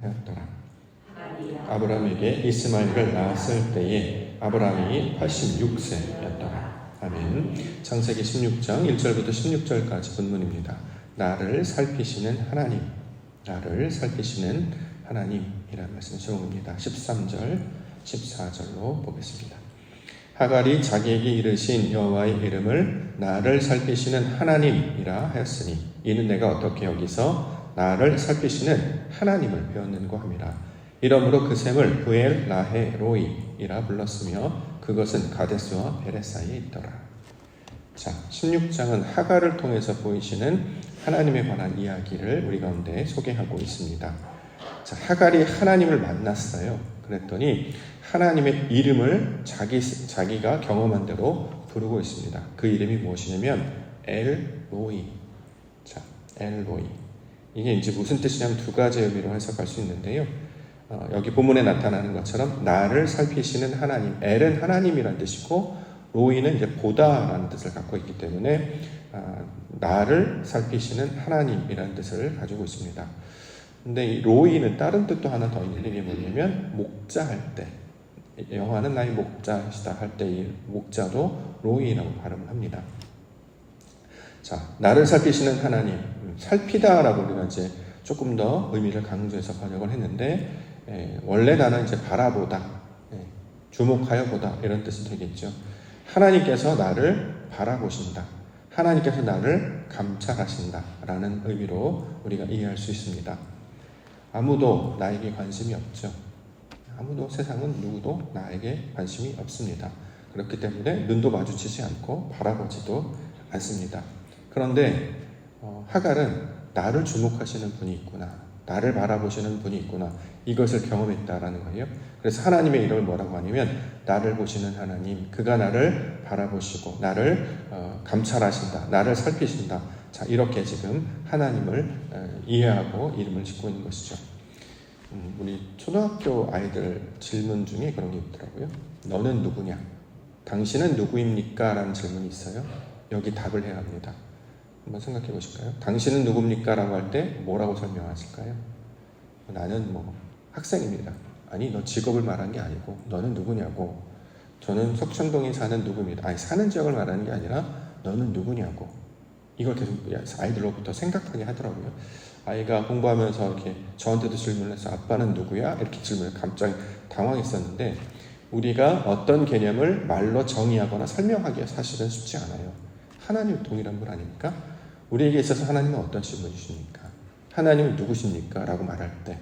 하였더라. 아브라함에게 이스마엘을 낳았을 때에 아브라함이 86세였더라. 아멘. 창세기 16장 1절부터 16절까지 본문입니다. 나를 살피시는 하나님, 나를 살피시는 하나님이라는 말씀을 제목입니다. 13절, 14절로 보겠습니다. 하갈이 자기에게 이르신 여호와의 이름을 나를 살피시는 하나님이라 하였으니 이는 내가 어떻게 여기서 나를 살피시는 하나님을 배웠는고 함이라. 이러므로 그 샘을 부엘 라헤 로이이라 불렀으며 그것은 가데스와 베레 사이에 있더라. 자, 16장은 하갈을 통해서 보이시는 하나님에 관한 이야기를 우리 가운데 소개하고 있습니다. 자, 하갈이 하나님을 만났어요. 그랬더니 하나님의 이름을 자기가 경험한 대로 부르고 있습니다. 그 이름이 무엇이냐면 엘 로이. 자, 엘 로이. 이게 이제 무슨 뜻이냐면 두 가지 의미로 해석할 수 있는데요. 여기 본문에 나타나는 것처럼 나를 살피시는 하나님, 엘은 하나님이란 뜻이고 로이는 이제 보다라는 뜻을 갖고 있기 때문에 나를 살피시는 하나님이라는 뜻을 가지고 있습니다. 근데 이 로이는 다른 뜻도 하나 더 있는 게 뭐냐면 목자할 때, 여호와는 나의 목자시다 할 때 이 목자도 로이라고 발음을 합니다. 자, 나를 살피시는 하나님, 살피다라고 우리가 이제 조금 더 의미를 강조해서 번역을 했는데 원래 나는 이제 바라보다, 주목하여 보다 이런 뜻이 되겠죠. 하나님께서 나를 바라보신다. 하나님께서 나를 감찰하신다 라는 의미로 우리가 이해할 수 있습니다. 아무도 나에게 관심이 없죠. 아무도 세상은 누구도 나에게 관심이 없습니다. 그렇기 때문에 눈도 마주치지 않고 바라보지도 않습니다. 그런데 하갈은 나를 주목하시는 분이 있구나, 나를 바라보시는 분이 있구나, 이것을 경험했다라는 거예요. 그래서 하나님의 이름을 뭐라고 하냐면 나를 보시는 하나님, 그가 나를 바라보시고 나를 감찰하신다, 나를 살피신다. 자, 이렇게 지금 하나님을 이해하고 이름을 짓고 있는 것이죠. 우리 초등학교 아이들 질문 중에 그런 게 있더라고요. 너는 누구냐? 당신은 누구입니까? 라는 질문이 있어요. 여기 답을 해야 합니다. 한번 생각해 보실까요? 당신은 누굽니까? 라고 할 때 뭐라고 설명하실까요? 나는 학생입니다. 아니, 너 직업을 말한 게 아니고 너는 누구냐고. 저는 석천동에 사는 누구입니다. 아니, 사는 지역을 말하는 게 아니라 너는 누구냐고. 이걸 계속 아이들로부터 생각하게 하더라고요. 아이가 공부하면서 이렇게 저한테도 질문을 해서 아빠는 누구야? 이렇게 질문을 깜짝 당황했었는데 우리가 어떤 개념을 말로 정의하거나 설명하기가 사실은 쉽지 않아요. 하나님 동일한 분 아닙니까? 우리에게 있어서 하나님은 어떤 분이십니까? 하나님은 누구십니까? 라고 말할 때,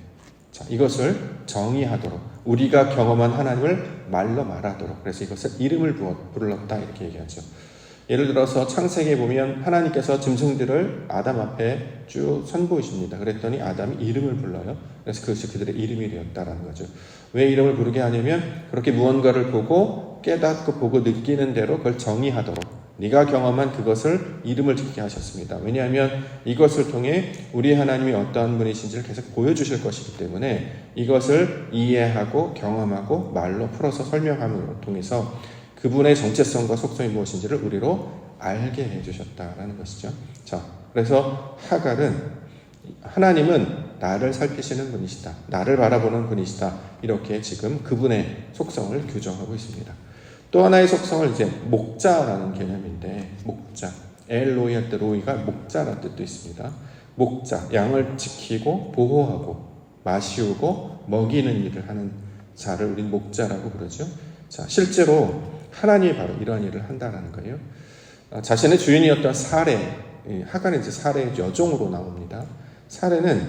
자, 이것을 정의하도록, 우리가 경험한 하나님을 말로 말하도록, 그래서 이것을 이름을 불렀다 이렇게 얘기하죠. 예를 들어서 창세기에 보면 하나님께서 짐승들을 아담 앞에 쭉 선보이십니다. 그랬더니 아담이 이름을 불러요. 그래서 그것이 그들의 이름이 되었다라는 거죠. 왜 이름을 부르게 하냐면 그렇게 무언가를 보고 깨닫고 보고 느끼는 대로 그걸 정의하도록, 네가 경험한 그것을 이름을 짓게 하셨습니다. 왜냐하면 이것을 통해 우리 하나님이 어떠한 분이신지를 계속 보여주실 것이기 때문에 이것을 이해하고 경험하고 말로 풀어서 설명함을 통해서 그분의 정체성과 속성이 무엇인지를 우리로 알게 해주셨다라는 것이죠. 자, 그래서 하갈은 하나님은 나를 살피시는 분이시다, 나를 바라보는 분이시다, 이렇게 지금 그분의 속성을 규정하고 있습니다. 또 하나의 속성을 이제 목자라는 개념인데, 목자, 엘로이 할 때 로이가 목자라는 뜻도 있습니다. 목자, 양을 지키고 보호하고 마시우고 먹이는 일을 하는 자를 우린 목자라고 부르죠. 자, 실제로 하나님이 바로 이러한 일을 한다는 거예요. 자신의 주인이었던 사레, 하갈은 이제 사레의 여종으로 나옵니다. 사레는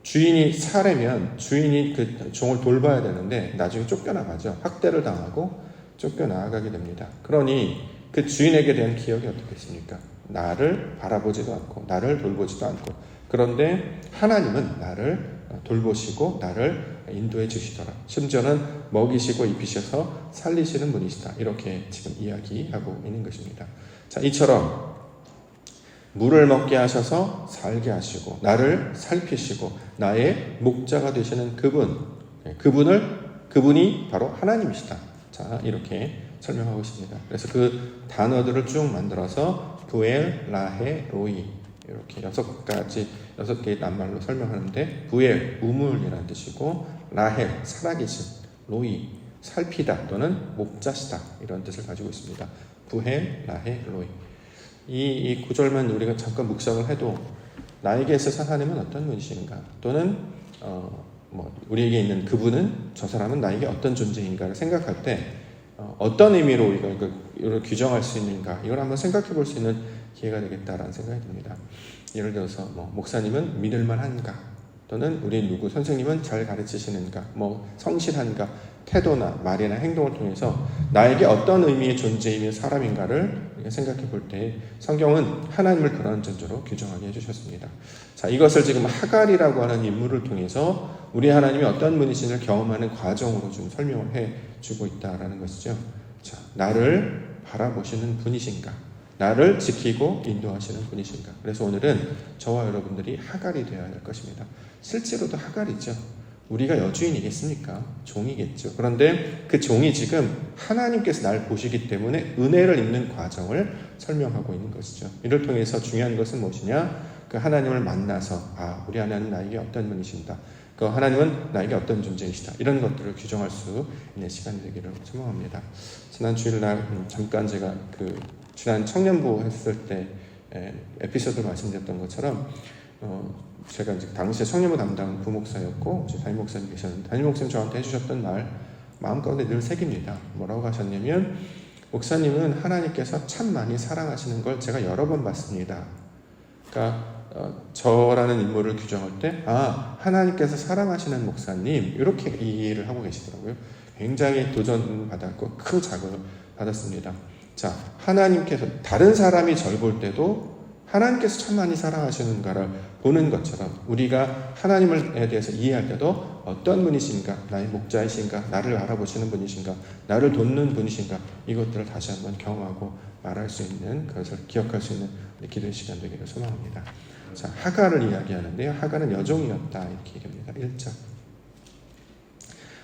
주인이 사레면 주인이 그 종을 돌봐야 되는데 나중에 쫓겨나가죠. 학대를 당하고 쫓겨나가게 됩니다. 그러니 그 주인에게 대한 기억이 어떻겠습니까? 나를 바라보지도 않고 나를 돌보지도 않고, 그런데 하나님은 나를 돌보시고 나를 인도해 주시더라. 심지어는 먹이시고 입히셔서 살리시는 분이시다. 이렇게 지금 이야기하고 있는 것입니다. 자, 이처럼 물을 먹게 하셔서 살게 하시고 나를 살피시고 나의 목자가 되시는 그분이 바로 하나님이시다. 자, 이렇게 설명하고 있습니다. 그래서 그 단어들을 쭉 만들어서 부엘, 라헤, 로이, 이렇게 6개의 낱말로 설명하는데 부엘, 우물이라는 뜻이고 라헬, 살아계신, 로이, 살피다 또는 목자시다 이런 뜻을 가지고 있습니다. 부헬, 라헬, 로이. 이 구절만 우리가 잠깐 묵상을 해도 나에게 있어서 하나님은 어떤 분이신가 또는 우리에게 있는 그분은 저 사람은 나에게 어떤 존재인가를 생각할 때 어떤 의미로 우리가 이걸 규정할 수 있는가 이걸 한번 생각해 볼 수 있는 기회가 되겠다라는 생각이 듭니다. 예를 들어서 목사님은 믿을만한가 또는 우리 누구 선생님은 잘 가르치시는가 성실한가 태도나 말이나 행동을 통해서 나에게 어떤 의미의 존재이며 사람인가를 우리가 생각해 볼 때 성경은 하나님을 그런 존재로 규정하게 해주셨습니다. 자, 이것을 지금 하갈이라고 하는 인물을 통해서 우리 하나님이 어떤 분이신을 경험하는 과정으로 좀 설명을 해주고 있다라는 것이죠. 자, 나를 바라보시는 분이신가? 나를 지키고 인도하시는 분이신가? 그래서 오늘은 저와 여러분들이 하갈이 되어야 할 것입니다. 실제로도 하갈이죠. 우리가 여주인이겠습니까? 종이겠죠. 그런데 그 종이 지금 하나님께서 날 보시기 때문에 은혜를 입는 과정을 설명하고 있는 것이죠. 이를 통해서 중요한 것은 무엇이냐? 그 하나님을 만나서 우리 하나님 나에게 어떤 분이신다. 그 하나님은 나에게 어떤 존재이시다. 이런 것들을 규정할 수 있는 시간이 되기를 소망합니다. 지난 주일날 잠깐 제가 지난 청년부 했을 때 에피소드를 말씀드렸던 것처럼 제가 이제 당시에 청년부 담당 부목사였고 담임 목사님 계셨는데 담임 목사님 저한테 해주셨던 말 마음 가운데 늘 새깁니다. 뭐라고 하셨냐면 목사님은 하나님께서 참 많이 사랑하시는 걸 제가 여러 번 봤습니다. 그러니까 저라는 인물을 규정할 때 하나님께서 사랑하시는 목사님 이렇게 이해를 하고 계시더라고요. 굉장히 도전받았고 큰 자극을 받았습니다. 자, 하나님께서 다른 사람이 절 볼 때도 하나님께서 참 많이 사랑하시는가를 보는 것처럼 우리가 하나님에 대해서 이해할 때도 어떤 분이신가, 나의 목자이신가, 나를 알아보시는 분이신가, 나를 돕는 분이신가 이것들을 다시 한번 경험하고 말할 수 있는 그것을 기억할 수 있는 기도의 시간 되기를 소망합니다. 자, 하갈을 이야기하는데요. 하갈은 여종이었다 이렇게 얘기합니다. 1절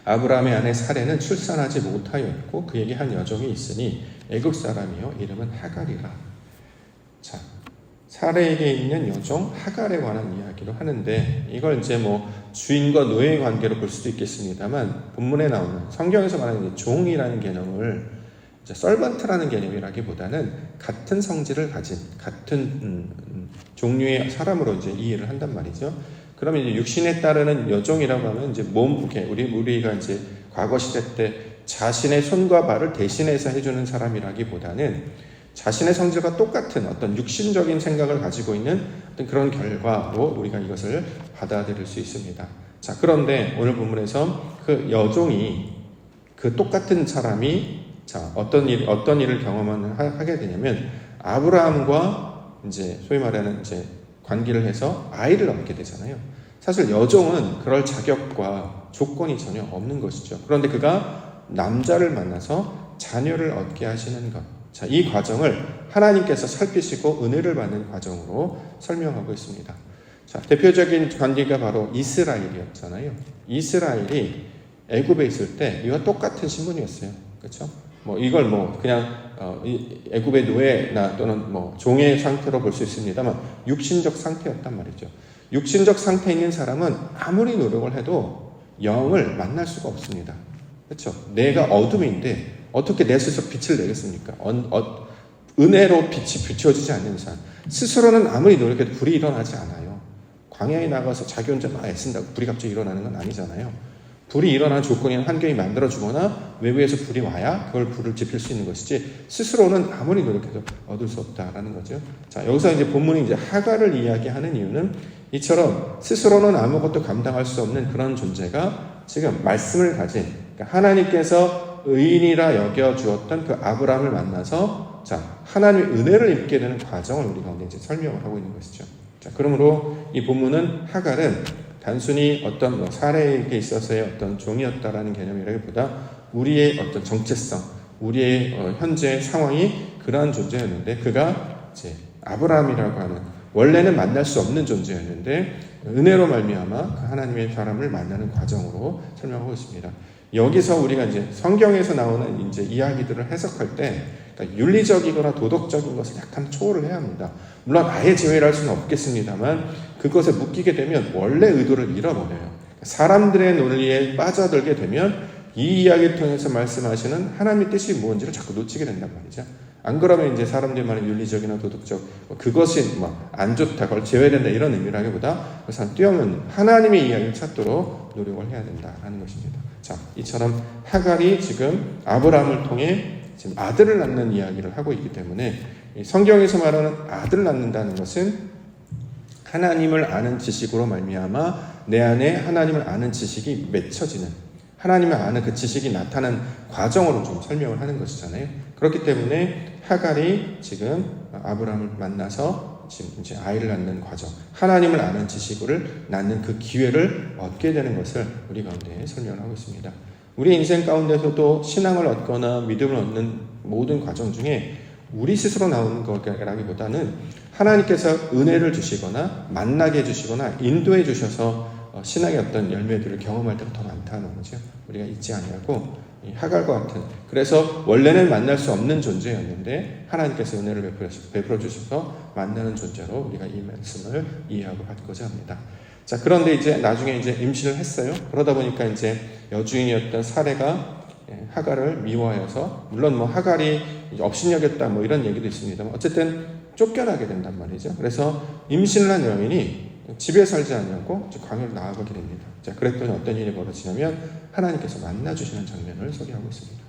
아브라함의 아내 사레는 출산하지 못하였고 그에게 한 여종이 있으니 애굽 사람이요 이름은 하갈이라. 자, 사레에게 있는 여종 하갈에 관한 이야기로 하는데 이걸 이제 주인과 노예의 관계로 볼 수도 있겠습니다만 본문에 나오는 성경에서 말하는 종이라는 개념을 이제 서번트라는 개념이라기보다는 같은 성질을 가진 같은 종류의 사람으로 이제 이해를 한단 말이죠. 그러면 이제 육신에 따르는 여종이라고 하면 이제 우리가 이제 과거 시대 때 자신의 손과 발을 대신해서 해주는 사람이라기보다는 자신의 성질과 똑같은 어떤 육신적인 생각을 가지고 있는 어떤 그런 결과로 우리가 이것을 받아들일 수 있습니다. 자, 그런데 오늘 본문에서 그 여종이 그 똑같은 사람이 어떤 일을 하게 되냐면 아브라함과 이제 소위 말하는 이제 관계를 해서 아이를 얻게 되잖아요. 사실 여종은 그럴 자격과 조건이 전혀 없는 것이죠. 그런데 그가 남자를 만나서 자녀를 얻게 하시는 것. 자, 이 과정을 하나님께서 살피시고 은혜를 받는 과정으로 설명하고 있습니다. 자, 대표적인 관계가 바로 이스라엘이었잖아요. 이스라엘이 애굽에 있을 때 이와 똑같은 신분이었어요. 그렇죠? 이걸 그냥 애굽의 노예나 또는 종의 상태로 볼 수 있습니다만 육신적 상태였단 말이죠. 육신적 상태에 있는 사람은 아무리 노력을 해도 영을 만날 수가 없습니다. 그렇죠? 내가 어둠인데 어떻게 내 스스로 빛을 내겠습니까? 은혜로 빛이 비춰지지 않는 사람 스스로는 아무리 노력해도 불이 일어나지 않아요. 광야에 나가서 자기 혼자 막 애쓴다고 불이 갑자기 일어나는 건 아니잖아요. 불이 일어나는 조건이나 환경이 만들어주거나 외부에서 불이 와야 그걸 불을 지필 수 있는 것이지 스스로는 아무리 노력해도 얻을 수 없다라는 거죠. 자, 여기서 이제 본문이 이제 하갈을 이야기하는 이유는 이처럼 스스로는 아무것도 감당할 수 없는 그런 존재가 지금 말씀을 가진 그러니까 하나님께서 의인이라 여겨주었던 그 아브라함을 만나서 하나님의 은혜를 입게 되는 과정을 우리 가운데 이제 설명을 하고 있는 것이죠. 자, 그러므로 이 본문은 하갈은 단순히 어떤 사례에게 있어서의 어떤 종이었다라는 개념이라기보다 우리의 어떤 정체성, 우리의 현재 상황이 그러한 존재였는데 그가 이제 아브라함이라고 하는 원래는 만날 수 없는 존재였는데 은혜로 말미암아 그 하나님의 사람을 만나는 과정으로 설명하고 있습니다. 여기서 우리가 이제 성경에서 나오는 이제 이야기들을 해석할 때 그러니까 윤리적이거나 도덕적인 것을 약간 초월을 해야 합니다. 물론 아예 제외를 할 수는 없겠습니다만 그것에 묶이게 되면 원래 의도를 잃어버려요. 사람들의 논리에 빠져들게 되면 이 이야기를 통해서 말씀하시는 하나님의 뜻이 뭔지를 자꾸 놓치게 된단 말이죠. 안 그러면 이제 사람들이 말하는 윤리적이나 도덕적 그것이 안 좋다, 그걸 제외된다 이런 의미라기보다 그 사람 뛰어넘는 하나님의 이야기를 찾도록 노력을 해야 된다라는 것입니다. 자, 이처럼 하갈이 지금 아브라함을 통해 지금 아들을 낳는 이야기를 하고 있기 때문에 성경에서 말하는 아들을 낳는다는 것은 하나님을 아는 지식으로 말미암아 내 안에 하나님을 아는 지식이 맺혀지는, 하나님을 아는 그 지식이 나타나는 과정으로 좀 설명을 하는 것이잖아요. 그렇기 때문에 하갈이 지금 아브라함을 만나서 지금 이제 아이를 낳는 과정, 하나님을 아는 지식을 낳는 그 기회를 얻게 되는 것을 우리 가운데 설명을 하고 있습니다. 우리 인생 가운데서도 신앙을 얻거나 믿음을 얻는 모든 과정 중에 우리 스스로 나오는 거라기보다는 하나님께서 은혜를 주시거나 만나게 해주시거나 인도해 주셔서 신앙의 어떤 열매들을 경험할 때가 더 많다는 거죠. 우리가 잊지 아니하고 이 하갈과 같은, 그래서 원래는 만날 수 없는 존재였는데 하나님께서 은혜를 베풀어 주셔서 만나는 존재로 우리가 이 말씀을 이해하고 받고자 합니다. 자, 그런데 이제 나중에 이제 임신을 했어요. 그러다 보니까 이제 여주인이었던 사레가 하갈을 미워해서, 물론 뭐 하갈이 업신여겼다 뭐 이런 얘기도 있습니다만 어쨌든 쫓겨나게 된단 말이죠. 그래서 임신을 한 여인이 집에 살지 않냐고 광야로 나아가게 됩니다. 자, 그랬더니 어떤 일이 벌어지냐면 하나님께서 만나주시는 장면을 소개하고 있습니다.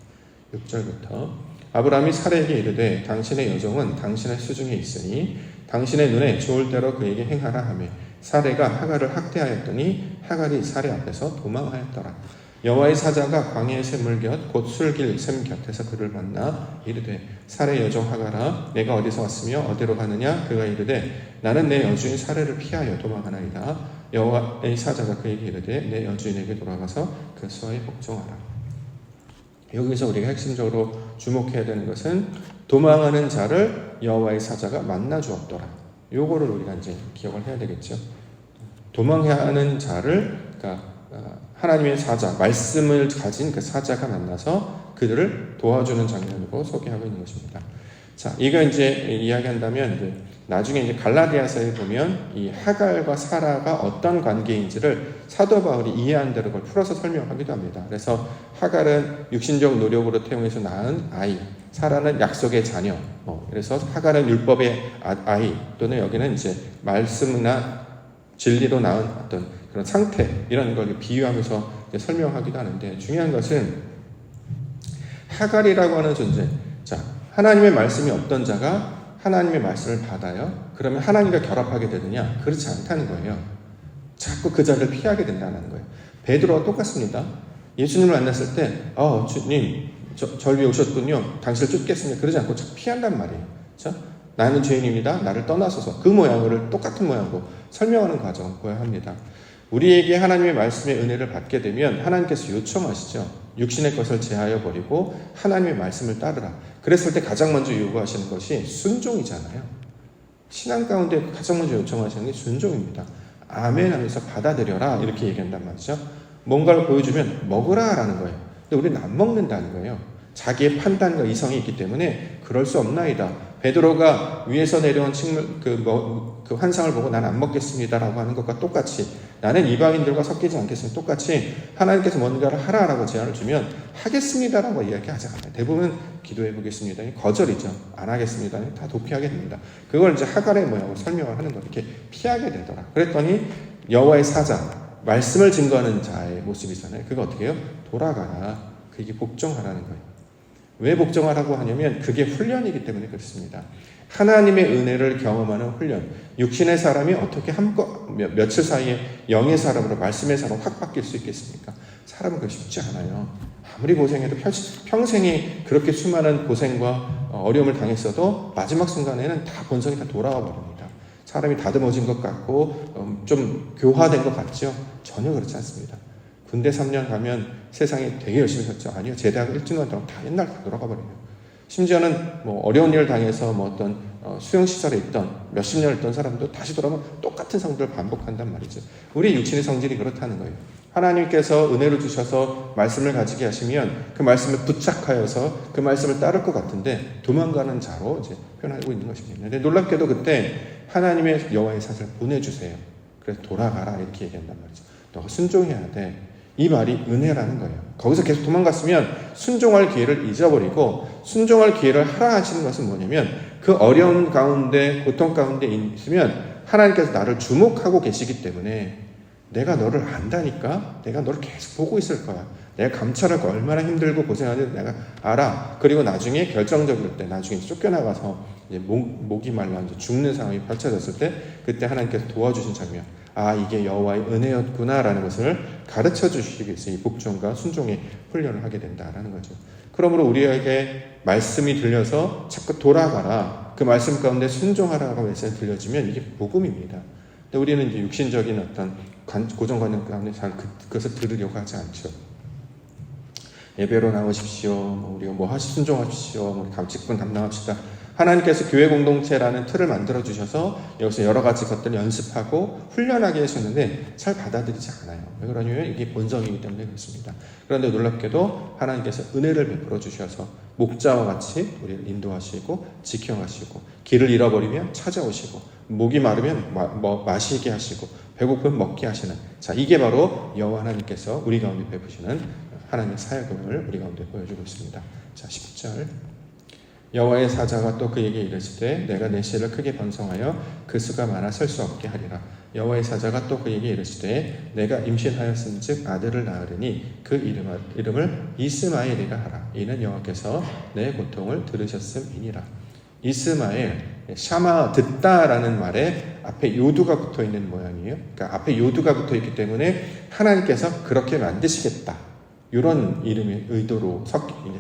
6절부터 아브라함이 사레에게 이르되 당신의 여종은 당신의 수중에 있으니 당신의 눈에 좋을 대로 그에게 행하라 하며 사레가 하갈을 학대하였더니 하갈이 사레 앞에서 도망하였더라. 여호와의 사자가 광야의 샘물곁 곧 술길 샘 곁에서 그를 만나 이르되 사레 여종 하갈아 내가 어디서 왔으며 어디로 가느냐. 그가 이르되 나는 내 여주인 사레를 피하여 도망하나이다. 여호와의 사자가 그에게 이르되 내 여주인에게 돌아가서 그 수하에 복종하라. 여기서 우리가 핵심적으로 주목해야 되는 것은 도망하는 자를 여호와의 사자가 만나 주었더라. 요거를 우리가 이제 기억을 해야 되겠죠. 도망해야 하는 자를, 그러니까 하나님의 사자, 말씀을 가진 그 사자가 만나서 그들을 도와주는 장면으로 소개하고 있는 것입니다. 자, 이거 이제 이야기한다면 이제 나중에 이제 갈라디아서에 보면 이 하갈과 사라가 어떤 관계인지를 사도 바울이 이해한 대로 그걸 풀어서 설명하기도 합니다. 그래서 하갈은 육신적 노력으로 태용해서 낳은 아이, 사라는 약속의 자녀. 그래서 하갈은 율법의 아이, 또는 여기는 이제 말씀이나 진리로 낳은 어떤 그런 상태, 이런 걸 비유하면서 설명하기도 하는데, 중요한 것은 하갈이라고 하는 존재. 자, 하나님의 말씀이 없던 자가 하나님의 말씀을 받아요. 그러면 하나님과 결합하게 되느냐? 그렇지 않다는 거예요. 자꾸 그 자리를 피하게 된다는 거예요. 베드로와 똑같습니다. 예수님을 만났을 때 주님 절 위에 오셨군요. 당신을 쫓겠습니다. 그러지 않고 자꾸 피한단 말이에요. 자, 나는 죄인입니다. 나를 떠나소서. 그 모양을 똑같은 모양으로 설명하는 과정을 보여야 합니다. 우리에게 하나님의 말씀의 은혜를 받게 되면 하나님께서 요청하시죠. 육신의 것을 제하여 버리고 하나님의 말씀을 따르라. 그랬을 때 가장 먼저 요구하시는 것이 순종이잖아요. 신앙 가운데 가장 먼저 요청하시는 게 순종입니다. 아멘 하면서 받아들여라 이렇게 얘기한단 말이죠. 뭔가를 보여주면 먹으라라는 거예요. 근데 우리는 안 먹는다는 거예요. 자기의 판단과 이성이 있기 때문에 그럴 수 없나이다. 베드로가 위에서 내려온 그 환상을 보고 난 안 먹겠습니다라고 하는 것과 똑같이, 나는 이방인들과 섞이지 않겠습니다. 똑같이 하나님께서 뭔가를 하라라고 제안을 주면 하겠습니다라고 이야기하지 않아요. 대부분 기도해 보겠습니다. 거절이죠. 안 하겠습니다. 다 도피하게 됩니다. 그걸 이제 하갈의 모양으로 설명을 하는 거, 이렇게 피하게 되더라. 그랬더니 여호와의 사자, 말씀을 증거하는 자의 모습이잖아요. 그거 어떻게 해요? 돌아가라. 그게 복종하라는 거예요. 왜 복종하라고 하냐면 그게 훈련이기 때문에 그렇습니다. 하나님의 은혜를 경험하는 훈련. 육신의 사람이 어떻게 며칠 사이에 영의 사람으로, 말씀의 사람으로 확 바뀔 수 있겠습니까? 사람은 그게 쉽지 않아요. 아무리 고생해도 평생이 그렇게 수많은 고생과 어려움을 당했어도 마지막 순간에는 다 본성이 다 돌아와 버립니다. 사람이 다듬어진 것 같고 좀 교화된 것 같죠? 전혀 그렇지 않습니다. 군대 3년 가면 세상에 되게 열심히 했죠. 아니요. 제대하고 1주년 동안 다 옛날 다 돌아가 버려요. 심지어는 뭐 어려운 일을 당해서 뭐 어떤 수용시설에 있던 몇십 년을 있던 사람도 다시 돌아오면 똑같은 성질을 반복한단 말이죠. 우리 육신의 성질이 그렇다는 거예요. 하나님께서 은혜를 주셔서 말씀을 가지게 하시면 그 말씀에 부착하여서 그 말씀을 따를 것 같은데 도망가는 자로 이제 표현하고 있는 것입니다. 근데 놀랍게도 그때 하나님의 여호와의 사자를 보내주세요. 그래서 돌아가라 이렇게 얘기한단 말이죠. 너가 순종해야 돼. 이 말이 은혜라는 거예요. 거기서 계속 도망갔으면 순종할 기회를 잊어버리고 순종할 기회를 하라 하시는 것은 뭐냐면 그 어려운 가운데 고통 가운데 있으면 하나님께서 나를 주목하고 계시기 때문에 내가 너를 안다니까 내가 너를 계속 보고 있을 거야. 내가 감찰할 거 얼마나 힘들고 고생하는지 내가 알아. 그리고 나중에 결정적일 때 나중에 쫓겨나가서 이제 목이 말라 이제 죽는 상황이 펼쳐졌을 때 그때 하나님께서 도와주신 장면. 아 이게 여호와의 은혜였구나라는 것을 가르쳐 주시기 위해서 이 복종과 순종의 훈련을 하게 된다라는 거죠. 그러므로 우리에게 말씀이 들려서 자꾸 돌아가라. 그 말씀 가운데 순종하라고 말씀이 들려지면 이게 복음입니다. 근데 우리는 이제 육신적인 어떤 고정관념 가운데 잘 그것을 들으려고 하지 않죠. 예배로 나오십시오. 우리가 순종하십시오. 직분 담당합시다. 하나님께서 교회 공동체라는 틀을 만들어 주셔서 여기서 여러 가지 것들을 연습하고 훈련하게 하셨는데 잘 받아들이지 않아요. 왜 그러냐면 이게 본성이기 때문에 그렇습니다. 그런데 놀랍게도 하나님께서 은혜를 베풀어 주셔서 목자와 같이 우리를 인도하시고 지켜가시고 길을 잃어버리면 찾아오시고 목이 마르면 마시게 하시고 배고프면 먹게 하시는 자 이게 바로 여호와 하나님께서 우리 가운데 베푸시는 하나님의 사역을 우리 가운데 보여주고 있습니다. 자 10절 여호와의 사자가 또 그에게 이르시되 내가 내 씨를 크게 번성하여 그 수가 많아 셀 수 없게 하리라. 여호와의 사자가 또 그에게 이르시되 내가 임신하였은즉 아들을 낳으리니 그 이름을 이스마엘이라 하라. 이는 여호와께서 내 고통을 들으셨음이니라. 이스마엘, 샤마 듣다라는 말에 앞에 요두가 붙어 있는 모양이에요. 그러니까 앞에 요두가 붙어 있기 때문에 하나님께서 그렇게 만드시겠다. 이런 이름의 의도로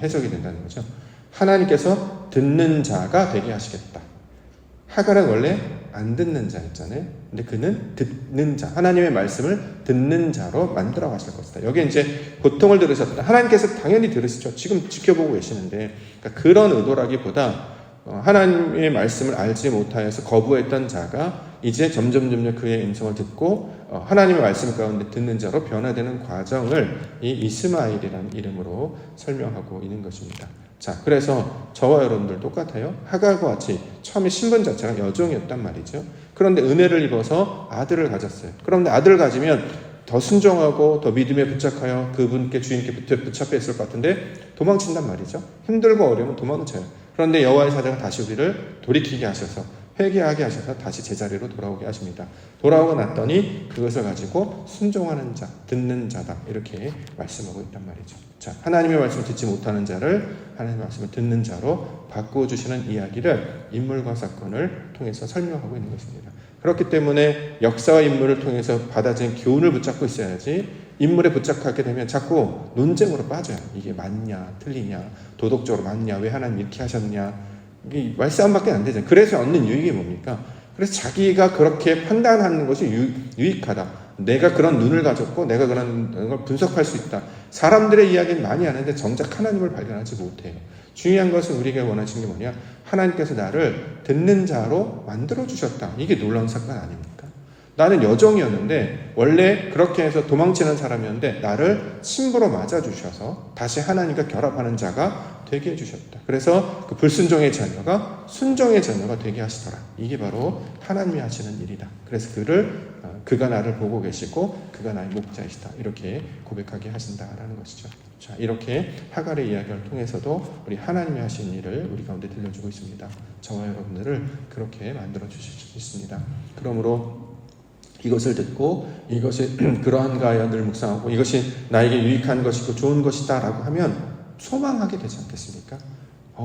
해석이 된다는 거죠. 하나님께서 듣는 자가 되게 하시겠다. 하갈은 원래 안 듣는 자였잖아요. 근데 그는 듣는 자, 하나님의 말씀을 듣는 자로 만들어 가실 것이다. 여기 이제 고통을 들으셨다. 하나님께서 당연히 들으시죠. 지금 지켜보고 계시는데 그러니까 그런 의도라기보다 하나님의 말씀을 알지 못하여서 거부했던 자가 이제 점점 그의 음성을 듣고 하나님의 말씀 가운데 듣는 자로 변화되는 과정을 이 이스마엘이라는 이름으로 설명하고 있는 것입니다. 자, 그래서 저와 여러분들 똑같아요. 하갈과 같이 처음에 신분 자체가 여종이었단 말이죠. 그런데 은혜를 입어서 아들을 가졌어요. 그런데 아들을 가지면 더 순종하고 더 믿음에 부착하여 그분께 주인께 붙잡혀 있을 것 같은데 도망친단 말이죠. 힘들고 어려우면 도망쳐요. 그런데 여호와의 사자가 다시 우리를 돌이키게 하셔서 회개하게 하셔서 다시 제자리로 돌아오게 하십니다. 돌아오고 났더니 그것을 가지고 순종하는 자, 듣는 자다 이렇게 말씀하고 있단 말이죠. 자, 하나님의 말씀을 듣지 못하는 자를 하나님의 말씀을 듣는 자로 바꾸어주시는 이야기를 인물과 사건을 통해서 설명하고 있는 것입니다. 그렇기 때문에 역사와 인물을 통해서 받아진 교훈을 붙잡고 있어야지 인물에 부착하게 되면 자꾸 논쟁으로 빠져요. 이게 맞냐 틀리냐 도덕적으로 맞냐 왜 하나님 이렇게 하셨냐 이게 말싸움밖에 안 되잖아요. 그래서 얻는 유익이 뭡니까? 그래서 자기가 그렇게 판단하는 것이 유익하다. 내가 그런 눈을 가졌고 내가 그런 걸 분석할 수 있다. 사람들의 이야기는 많이 하는데 정작 하나님을 발견하지 못해요. 중요한 것은 우리가 원하시는 게 뭐냐? 하나님께서 나를 듣는 자로 만들어주셨다. 이게 놀라운 사건 아닙니까? 나는 여종이었는데 원래 그렇게 해서 도망치는 사람이었는데 나를 신부로 맞아주셔서 다시 하나님과 결합하는 자가 되게 해주셨다. 그래서 그 불순종의 자녀가 순종의 자녀가 되게 하시더라. 이게 바로 하나님이 하시는 일이다. 그래서 그가 나를 보고 계시고 그가 나의 목자이시다. 이렇게 고백하게 하신다라는 것이죠. 자, 이렇게 하갈의 이야기를 통해서도 우리 하나님이 하신 일을 우리 가운데 들려주고 있습니다. 저와 여러분들을 그렇게 만들어 주실 수 있습니다. 그러므로 이것을 듣고 이것이 그러한가하여 늘 묵상하고 이것이 나에게 유익한 것이고 좋은 것이다 라고 하면 소망하게 되지 않겠습니까?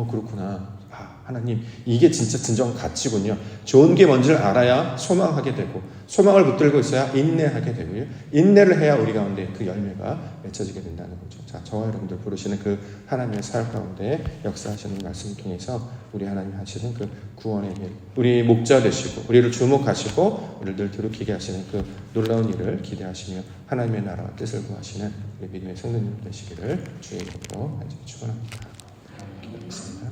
그렇구나. 하나님 이게 진짜 진정 가치군요. 좋은 게 뭔지를 알아야 소망하게 되고 소망을 붙들고 있어야 인내하게 되고요. 인내를 해야 우리 가운데 그 열매가 맺혀지게 된다는 거죠. 자, 저와 여러분들 부르시는 그 하나님의 사역 가운데 역사하시는 말씀을 통해서 우리 하나님 하시는 그 구원의 일, 우리 목자 되시고 우리를 주목하시고 우리를 늘 들이키게 하시는 그 놀라운 일을 기대하시며 하나님의 나라와 뜻을 구하시는 우리 믿음의 성도님 되시기를 주의 이름으로 축원합니다. 기도하겠습니다.